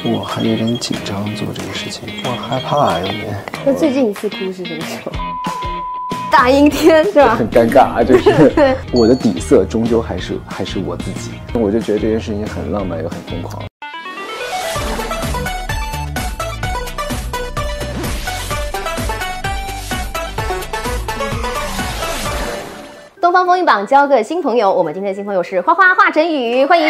我还有点紧张做这个事情，我害怕有点。那最近一次哭是什么时候？大阴天是吧？很尴尬，就是我的底色终究还是我自己，我就觉得这件事情很浪漫又很疯狂。东方风云榜交个新朋友，我们今天的新朋友是花花华晨宇，欢迎。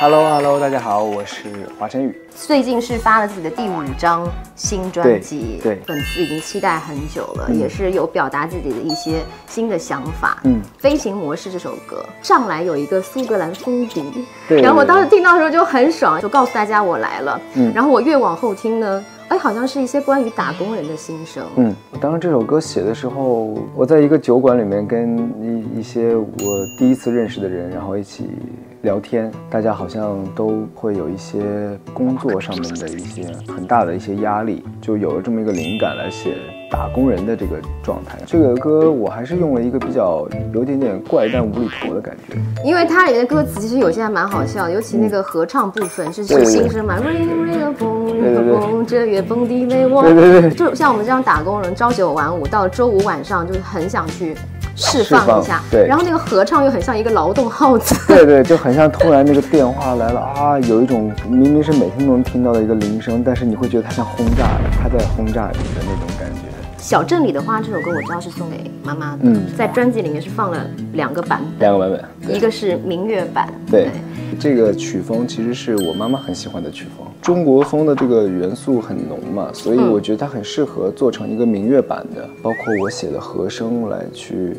Hello， 大家好，我是华晨宇。最近是发了自己的第5张新专辑，对，粉丝已经期待很久了，也是有表达自己的一些新的想法。飞行模式这首歌上来有一个苏格兰风笛，然后我当时听到的时候就很爽，就告诉大家我来了。然后我越往后听呢，好像是一些关于打工人的心声。我当时这首歌写的时候，我在一个酒馆里面跟一些我第一次认识的人，然后一起聊天，大家好像都会有一些工作上面的一些很大的一些压力，就有了这么一个灵感来写打工人的这个状态。这个歌我还是用了一个比较有点怪但无厘头的感觉，因为它里面的歌词其实有些还蛮好笑的，尤其那个合唱部分是心声嘛，风这月风笛没我，对，就像我们这样打工人，朝9晚5，到了周5晚上就是很想去释放一下，对，然后那个合唱又很像一个劳动号子，对，就很像突然那个电话来了啊，有一种明明是每天都能听到的一个铃声，但是你会觉得它像轰炸的，它在轰炸你的那种感觉。小镇里的花这首歌我知道是送给妈妈的，在专辑里面是放了2个版本，一个是民乐版，对，这个曲风其实是我妈妈很喜欢的曲风，中国风的这个元素很浓嘛，所以我觉得它很适合做成一个民乐版的，包括我写的和声来去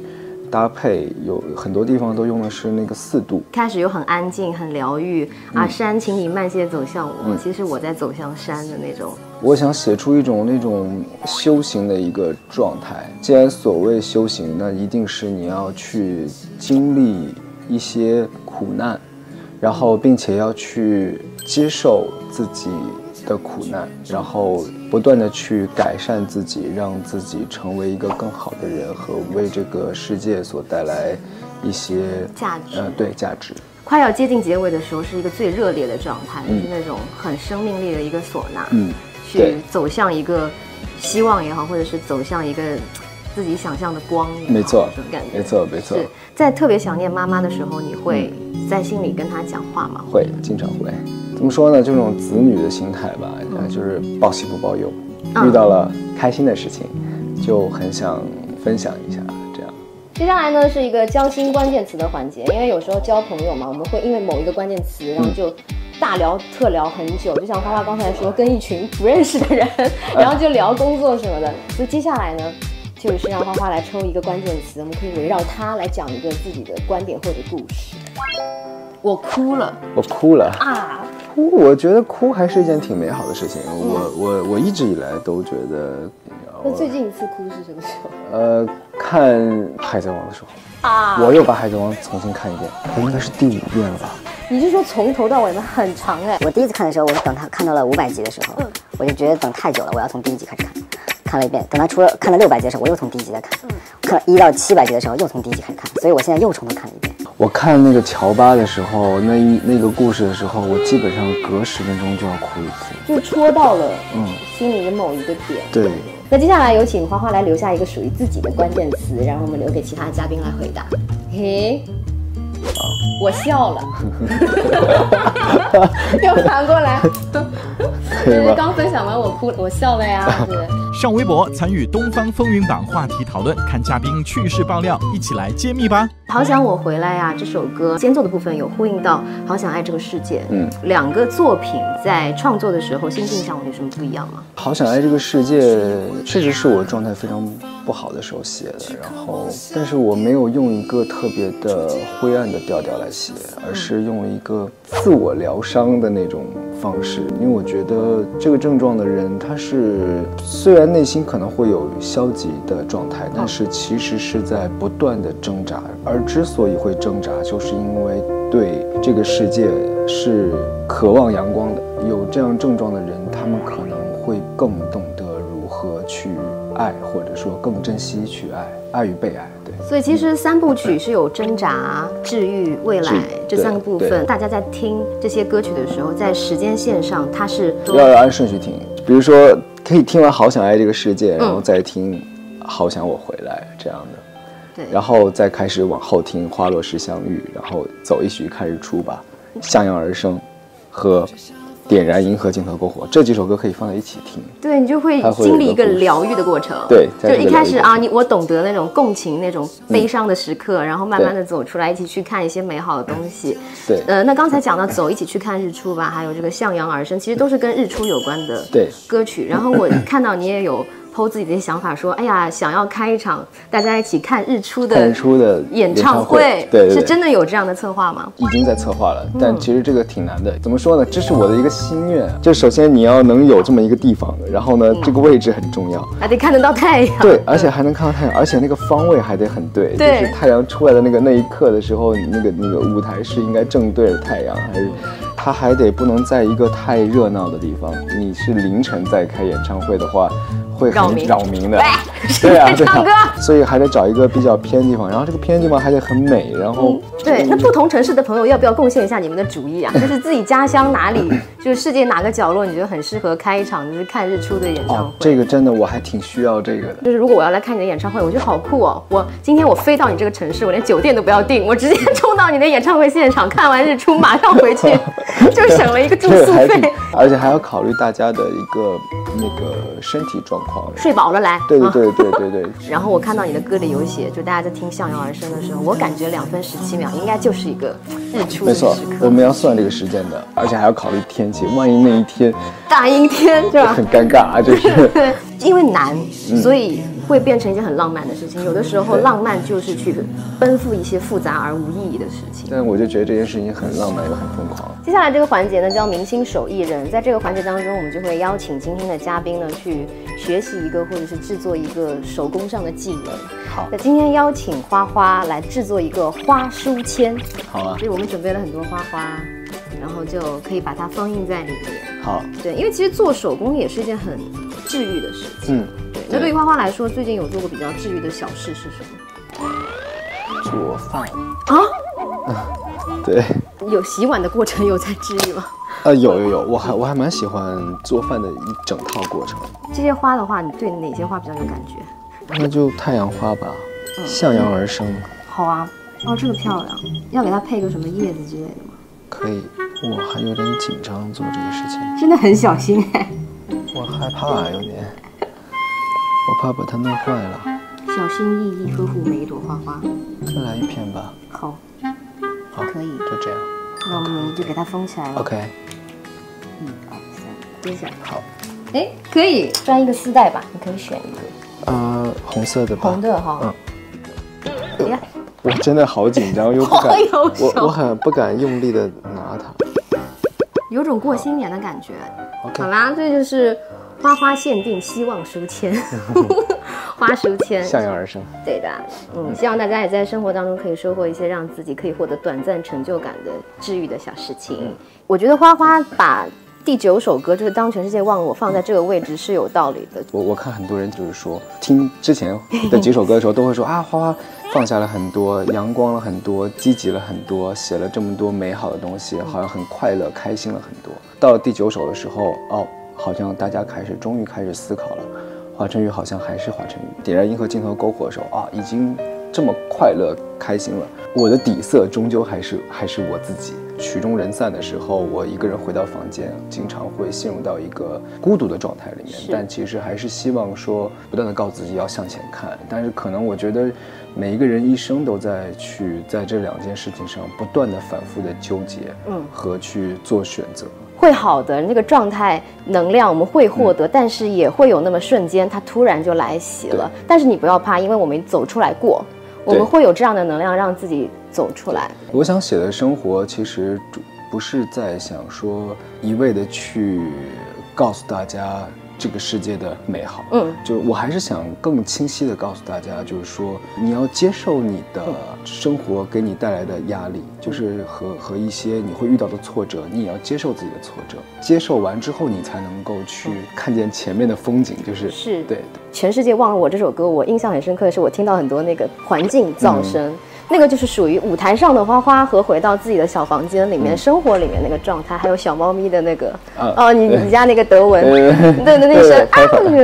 搭配，有很多地方都用的是那个4度。开始又很安静很疗愈啊，山请你慢些走向我，其实我在走向山的那种。我想写出一种那种修行的一个状态，既然所谓修行，那一定是你要去经历一些苦难，然后并且要去接受自己的苦难，然后不断的去改善自己，让自己成为一个更好的人，和为这个世界所带来一些价值。对，价值。快要接近结尾的时候，是一个最热烈的状态，是那种很生命力的一个唢呐，去走向一个希望也好，或者是走向一个自己想象的光也好，没错，这种感觉，没错。是在特别想念妈妈的时候，你会在心里跟她讲话吗？会，经常会。怎么说呢？这种子女的心态吧，就是报喜不报忧，遇到了开心的事情，就很想分享一下。这样，接下来呢是一个交心关键词的环节，因为有时候交朋友嘛，我们会因为某一个关键词，然后就大聊特聊很久，就像花花刚才说，跟一群不认识的人，然后就聊工作什么的。所以接下来呢，就是让花花来抽一个关键词，我们可以围绕它来讲一个自己的观点或者故事。我哭了啊！哭，我觉得哭还是一件挺美好的事情。我一直以来都觉得。那最近一次哭是什么时候？看《海贼王》的时候啊，我又把《海贼王》重新看一遍，应该是第5遍了吧？你是说从头到尾吗？很长哎！我第一次看的时候，我是等他看到了500集的时候，我就觉得等太久了，我要从第1集开始看。看了一遍，等他看了600集的时候，我又从第1集再看。看了1到700集的时候，又从第1集开始看，所以我现在又重新看了一遍。我看那个乔巴的时候，那个故事的时候，我基本上隔10分钟就要哭一次，就戳到了心里的某一个点。对。那接下来有请花花来留下一个属于自己的关键词，然后我们留给其他的嘉宾来回答。嘿，我笑了，又反过来。就是刚分享完我哭了，我笑了呀。对。上微博参与东方风云榜话题讨论，看嘉宾趣事爆料，一起来揭秘吧。好想我回来呀，这首歌间奏的部分有呼应到好想爱这个世界。2个作品在创作的时候心境上有什么不一样吗？好想爱这个世界确实是我状态非常不好的时候写的，然后但是我没有用一个特别的灰暗的调调来写，而是用了一个自我疗伤的那种方式，因为我觉得这个症状的人，他是虽然内心可能会有消极的状态，但是其实是在不断的挣扎，而之所以会挣扎，就是因为对这个世界是渴望阳光的。有这样症状的人，他们可能会更懂得如何何去爱，或者说更珍惜去爱，爱与被爱。对，所以其实3部曲是有挣扎、治愈、未来这3个部分。大家在听这些歌曲的时候，在时间线上它是要按顺序听，比如说可以听完《好想爱这个世界》，然后再听《好想我回来》这样的。对，然后再开始往后听《花落时相遇》，然后走一曲看日出吧，向阳而生和点燃银河尽头篝火这几首歌可以放在一起听。对，你就会经历一个疗愈的过程。对，就一开始啊，我懂得那种共情那种悲伤的时刻，然后慢慢的走出来，一起去看一些美好的东西。对，那刚才讲到走一起去看日出吧，还有这个向阳而生，其实都是跟日出有关的歌曲。然后我看到你也有PO自己的想法说，哎呀，想要开一场大家一起看日出的演唱会，对，是真的有这样的策划吗？已经在策划了，但其实这个挺难的。怎么说呢？这是我的一个心愿。就首先你要能有这么一个地方，然后呢，这个位置很重要，还得看得到太阳。对，而且还能看到太阳，而且那个方位还得很对，就是太阳出来的那一刻的时候，那个舞台是应该正对着太阳，还是它还得不能在一个太热闹的地方。你是凌晨再开演唱会的话，会很扰民的，对啊，唱歌，所以还得找一个比较偏的地方，然后这个偏的地方还得很美，然后对，那不同城市的朋友要不要贡献一下你们的主意啊？就是自己家乡哪里，就是世界哪个角落，你觉得很适合开一场就是看日出的演唱会？这个真的我还挺需要这个的。就是如果我要来看你的演唱会，我觉得好酷哦！今天我飞到你这个城市，我连酒店都不要订，我直接冲到你的演唱会现场，看完日出马上回去，就省了一个住宿费，而且还要考虑大家的一个身体状况。睡饱了来。对。然后我看到你的歌里有写，就大家在听《向阳而生》的时候，我感觉2分17秒应该就是一个日出的时刻。没错，我们要算这个时间的，而且还要考虑天气，万一那一天大阴天是吧？很尴尬，就是对，因为难，所以会变成一件很浪漫的事情。有的时候浪漫就是去奔赴一些复杂而无意义的事情。但我就觉得这件事情很浪漫又很疯狂。接下来这个环节呢叫明星手艺人，在这个环节当中，我们就会邀请今天的嘉宾呢去学习一个或者是制作一个手工上的技能。好，那今天邀请花花来制作一个花书签。好啊，所以我们准备了很多花花，然后就可以把它封印在里面。好，对，因为其实做手工也是一件很治愈的事情。对。那对于花花来说，最近有做过比较治愈的小事是什么？做饭啊？对。有洗碗的过程有在治愈吗？有，我还蛮喜欢做饭的一整套过程。这些花的话，你对哪些花比较有感觉？那就太阳花吧，向阳而生。好啊，这个漂亮，要给它配个什么叶子之类的吗？可以，我还有点紧张做这个事情，真的很小心哎。我害怕有点，我怕把它弄坏了。小心翼翼呵护每一朵花花。再来一片吧。好，可以，就这样。那我们就给它封起来了。OK。1、2、3，接下来。好。可以装一个丝带吧？你可以选一个。红色的吧。红的哈。你看。我真的好紧张，又不敢，我很不敢用力的拿它，有种过新年的感觉。Okay. 好啦，这就是花花限定希望书签，花书签，向阳而生。对的，希望大家也在生活当中可以收获一些让自己可以获得短暂成就感的治愈的小事情。我觉得花花把第9首歌就是当全世界忘了我放在这个位置是有道理的。我看很多人就是说听之前的几首歌的时候都会说啊，花花放下了很多，阳光了很多，积极了很多，写了这么多美好的东西，好像很快乐开心了很多。到了第9首的时候，好像大家终于开始思考了，华晨宇好像还是华晨宇，点燃银河尽头篝火的时候已经这么快乐开心了。我的底色终究还是我自己。曲终人散的时候，我一个人回到房间，经常会陷入到一个孤独的状态里面。但其实还是希望说，不断的告诉自己要向前看。但是可能我觉得，每一个人一生都在这2件事情上不断的反复的纠结，和去做选择。会好的那个状态能量我们会获得，但是也会有那么瞬间它突然就来袭了。但是你不要怕，因为我们走出来过，我们会有这样的能量让自己走出来。我想写的生活其实不是在想说一味的去告诉大家这个世界的美好。就是我还是想更清晰的告诉大家，就是说你要接受你的生活给你带来的压力，就是和一些你会遇到的挫折，你也要接受自己的挫折，接受完之后你才能够去看见前面的风景，就是对。全世界忘了我这首歌，我印象很深刻的是，我听到很多那个环境噪声。那个就是属于舞台上的花花和回到自己的小房间里面、生活里面那个状态，还有小猫咪的那个你家那个德文，对那个声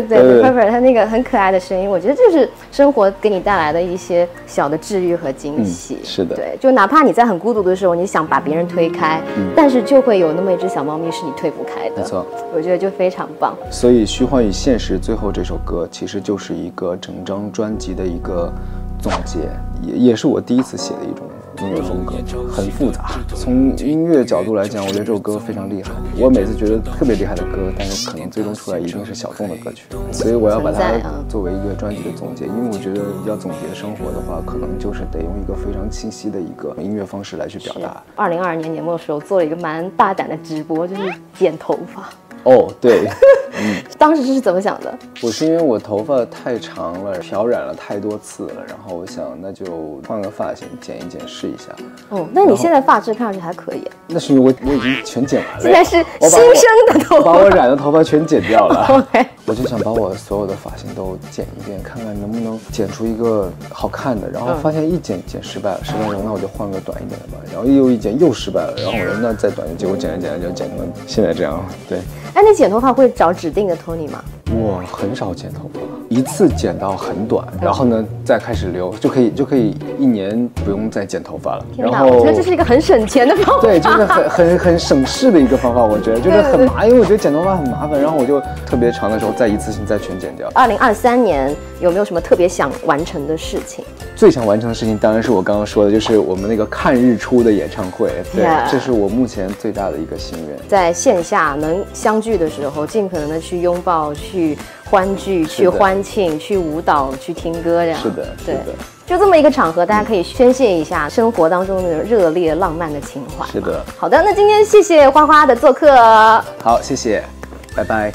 对 Pepper 他那个很可爱的声音，我觉得就是生活给你带来的一些小的治愈和惊喜。是的，对，就哪怕你在很孤独的时候，你想把别人推开，但是就会有那么一只小猫咪是你推不开的。没错，我觉得就非常棒。所以《虚幻与现实》最后这首歌其实就是一个整张专辑的一个总结，也是我第一次写的一种音乐风格，很复杂。从音乐角度来讲，我觉得这首歌非常厉害。我每次觉得特别厉害的歌，但是可能最终出来一定是小众的歌曲，所以我要把它作为一个专辑的总结。因为我觉得要总结生活的话，可能就是得用一个非常清晰的一个音乐方式来去表达。2022年年末的时候做了一个蛮大胆的直播，就是剪头发。哦，对，当时是怎么想的？我是因为我头发太长了，漂染了太多次了，然后我想那就换个发型剪一剪试一下。那你现在发质看上去还可以。那是因为我已经全剪完了，现在是新生的头发，把我染的头发全剪掉了。OK， 我就想把我所有的发型都剪一遍，看看能不能剪出一个好看的。然后发现一剪失败了，失败了，那我就换个短一点的吧。然后又一剪又失败了，然后我说那再短一点，结果剪就剪成现在这样。对。哎，你剪头发会找指定的 Tony 吗？我很少剪头发，一次剪到很短，然后呢再开始留，就可以1年不用再剪头发了。天哪，我觉得这是一个很省钱的方法。对，就是很省事的一个方法，我觉得就是很麻，因为我觉得剪头发很麻烦，然后我就特别长的时候再一次性再全剪掉。2023年有没有什么特别想完成的事情？最想完成的事情当然是我刚刚说的，就是我们那个看日出的演唱会。对，这是我目前最大的一个心愿。在线下能相聚的时候，尽可能的去拥抱、去欢聚、去欢庆、去舞蹈、去听歌，这样。是的，对，就这么一个场合，大家可以宣泄一下生活当中的热烈浪漫的情怀。是的。好的，那今天谢谢花花的做客。好，谢谢，拜拜。